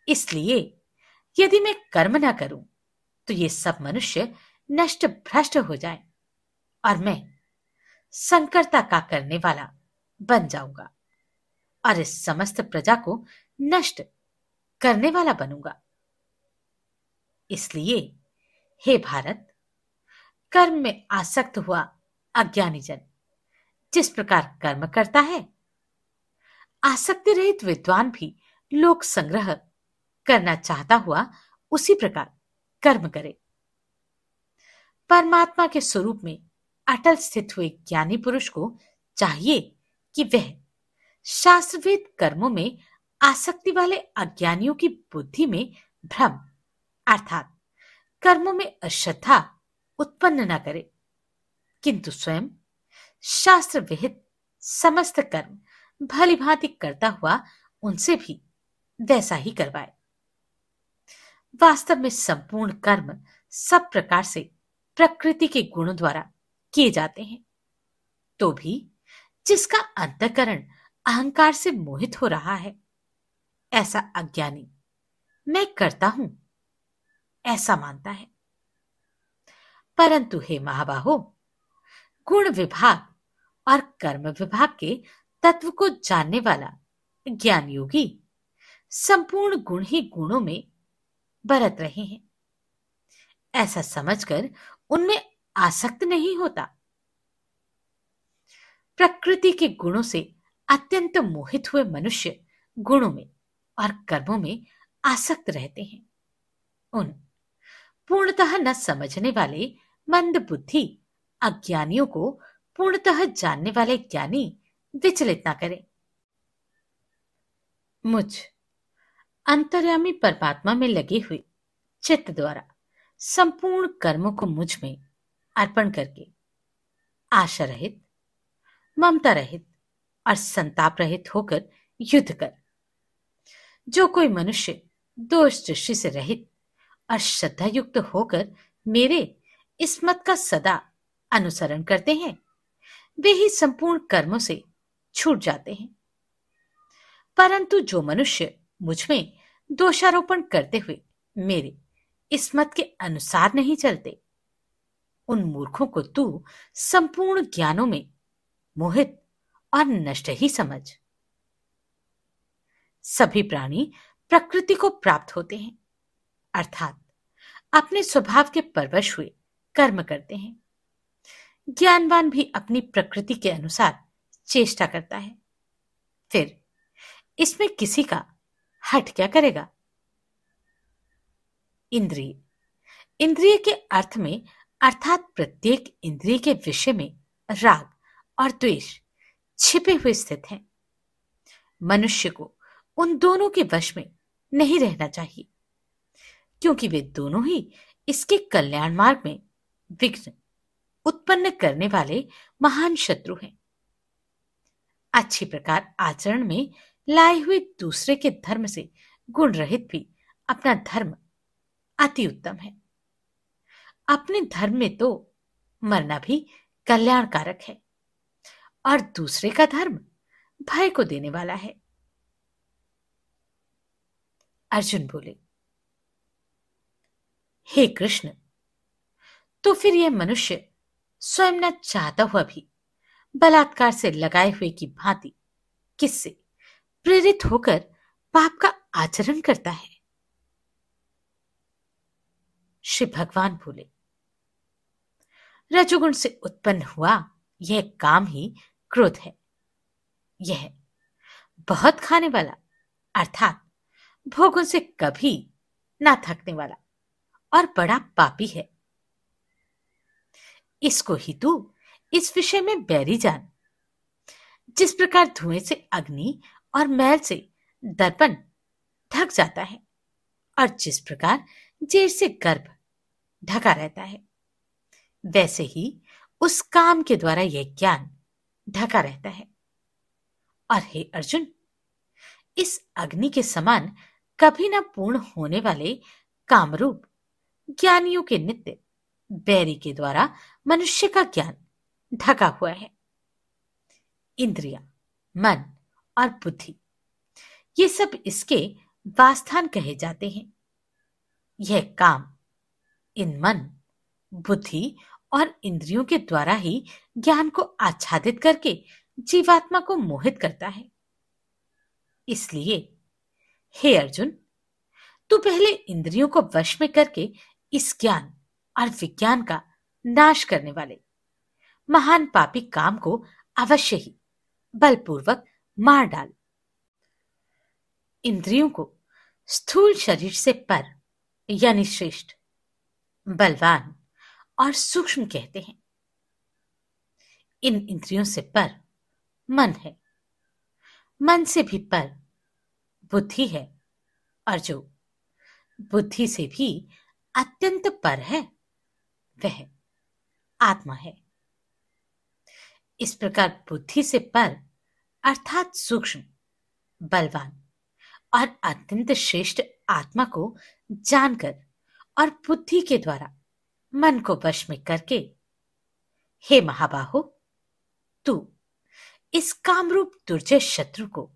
Speaker 1: इसलिए यदि मैं कर्म ना करूं तो ये सब मनुष्य नष्ट भ्रष्ट हो जाए और मैं संकरता का करने वाला बन जाऊंगा और इस समस्त प्रजा को नष्ट करने वाला बनूंगा। इसलिए हे भारत, कर्म में आसक्त हुआ अज्ञानी जन जिस प्रकार कर्म करता है, आसक्ति रहित विद्वान भी लोक संग्रह करना चाहता हुआ उसी प्रकार कर्म करे। परमात्मा के स्वरूप में अटल स्थित हुए ज्ञानी पुरुष को चाहिए कि वह शास्त्रवेद कर्मों में आसक्ति वाले अज्ञानियों की बुद्धि में भ्रम अर्थात कर्मों में अश्रद्धा उत्पन्न न करे, किंतु स्वयं शास्त्र विहित समस्त कर्म भली भांति करता हुआ उनसे भी वैसा ही करवाए। वास्तव में संपूर्ण कर्म सब प्रकार से प्रकृति के गुणों द्वारा किए जाते हैं, तो भी जिसका अंतःकरण अहंकार से मोहित हो रहा है, ऐसा अज्ञानी मैं करता हूं ऐसा मानता है। परंतु हे महाबाहो, गुण विभाग और कर्म विभाग के तत्व को जानने वाला ज्ञान योगी संपूर्ण गुण ही गुणों में बरत रहे हैं, ऐसा समझकर उनमें आसक्त नहीं होता। प्रकृति के गुणों से अत्यंत मोहित हुए मनुष्य गुणों में और कर्मों में आसक्त रहते हैं। उन पूर्णतः न समझने वाले मंद बुद्धि अज्ञानियों को पूर्णतः जानने वाले ज्ञानी विचलित न करें। मुझ अंतर्यामी परमात्मा में लगे हुए चित्त द्वारा संपूर्ण कर्मों को मुझ में अर्पण करके आशा रहित, ममता रहित और संताप रहित होकर युद्ध कर। जो कोई मनुष्य दोष दृष्टि से रहित और श्रद्धा युक्त होकर मेरे इस मत का सदा अनुसरण करते हैं, वे ही संपूर्ण कर्मों से छूट जाते हैं। परंतु जो मनुष्य मुझ में दोषारोपण करते हुए मेरे इस मत के अनुसार नहीं चलते, उन मूर्खों को तू संपूर्ण ज्ञानों में मोहित और नष्ट ही समझ। सभी प्राणी प्रकृति को प्राप्त होते हैं, अर्थात अपने स्वभाव के परवश हुए कर्म करते हैं। ज्ञानवान भी अपनी प्रकृति के अनुसार चेष्टा करता है, फिर इसमें किसी का हट क्या करेगा। इंद्रिय, इंद्रिय के अर्थ में अर्थात प्रत्येक इंद्रिय के विषय में राग और द्वेष छिपे हुए स्थित हैं। मनुष्य को उन दोनों के वश में नहीं रहना चाहिए, क्योंकि वे दोनों ही इसके कल्याण मार्ग में विघ्न उत्पन्न करने वाले महान शत्रु हैं। अच्छी प्रकार आचरण में लाए हुए दूसरे के धर्म से गुण रहित भी अपना धर्म अति उत्तम है। अपने धर्म में तो मरना भी कल्याणकारक है और दूसरे का धर्म भय को देने वाला है। अर्जुन बोले, हे कृष्ण, तो फिर यह मनुष्य स्वयं न चाहता हुआ भी बलात्कार से लगाए हुए की भांति किससे प्रेरित होकर पाप का आचरण करता है। श्री भगवान बोले, रजोगुण से उत्पन्न हुआ यह काम ही क्रोध है। यह बहुत खाने वाला अर्थात भोगों से कभी ना थकने वाला और बड़ा पापी है। इसको ही तू इस विषय में बैरी जान। जिस प्रकार धुएं से अग्नि और मैल से दर्पण ढक जाता है और जिस प्रकार जेर से गर्भ ढका रहता है, वैसे ही उस काम के द्वारा यह ज्ञान ढका रहता है। और हे अर्जुन, इस अग्नि के समान कभी न पूर्ण होने वाले कामरूप ज्ञानियों के नित्य बैरी के द्वारा मनुष्य का ज्ञान ढका हुआ है। इंद्रियां, मन और बुद्धि ये सब इसके वासस्थान कहे जाते हैं। यह काम इन मन, बुद्धि और इंद्रियों के द्वारा ही ज्ञान को आच्छादित करके जीवात्मा को मोहित करता है। इसलिए हे अर्जुन, तू पहले इंद्रियों को वश में करके इस ज्ञान और विज्ञान का नाश करने वाले महान पापी काम को अवश्य ही बलपूर्वक मार डाल। इंद्रियों को स्थूल शरीर से पर यानी श्रेष्ठ, बलवान और सूक्ष्म कहते हैं। इन इंद्रियों से पर मन है, मन से भी पर बुद्धि है, और जो बुद्धि से भी अत्यंत पर है वह आत्मा है। इस प्रकार बुद्धि से पर अर्थात सूक्ष्म, बलवान और अत्यंत श्रेष्ठ आत्मा को जानकर और बुद्धि के द्वारा मन को वश में करके, हे महाबाहो, तू इस कामरूप दुर्जय शत्रु को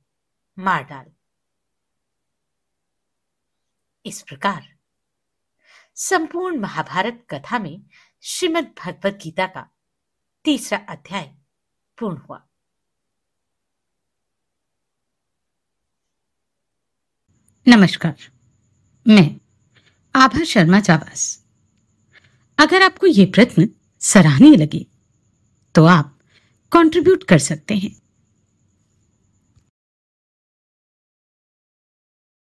Speaker 1: मार डाल। इस प्रकार संपूर्ण महाभारत कथा में श्रीमद् भगवत गीता का 3रा अध्याय पूर्ण हुआ।
Speaker 2: नमस्कार, मैं आभा शर्मा जावास। अगर आपको ये प्रश्न सराहनीय लगे तो आप कंट्रीब्यूट कर सकते हैं।